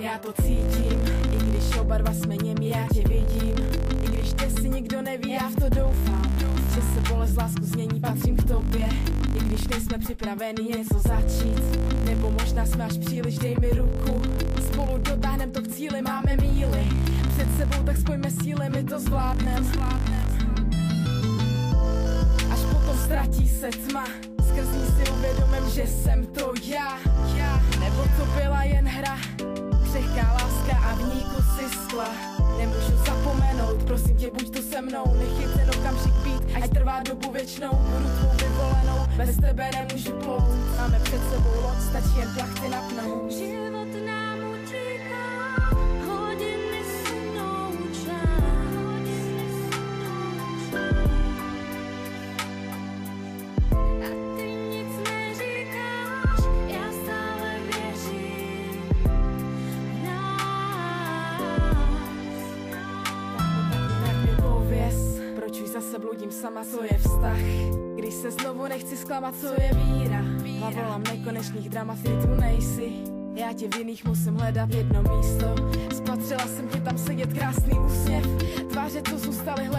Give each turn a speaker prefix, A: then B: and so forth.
A: Já to cítím, i když oba dva jsme němi, já tě vidím. I když tě si nikdo neví, já v to doufám, že se bolest lásku změní, patřím k tobě. I když nejsme připraveni něco začít, nebo možná jsme až příliš, dej mi ruku. Spolu dotáhnem to k cíli, máme míly před sebou, tak spojme síly, my to zvládnem. Až potom ztratí se tma, skrz ní si uvědomím, že jsem to já. Nebo to byla jen hra, křehká láska a v ní kusy skla. Nemůžu zapomenout, prosím tě, buď tu se mnou. Nechej ten okamžik být, ať trvá dobu věčnou. Budu tvou vyvolenou, bez tebe nemůžu plout. Máme před sebou loď, stačí jen plachty napnout.
B: Život nám utíká, hodiny sunou čas. A ty nic neříkáš, já stále věřím v nás.
A: Tak mi pověz, proč už zase bludím sama, co je vztah. Když se znovu nechci zklamat, co je víra. Hlavolám nekonečných dramat, ty tu nejsi. Já tě v jiných musím hledat jedno místo. Spatřila jsem tě tam sedět, krásný úsměv. Tváře, co zůstaly hledat.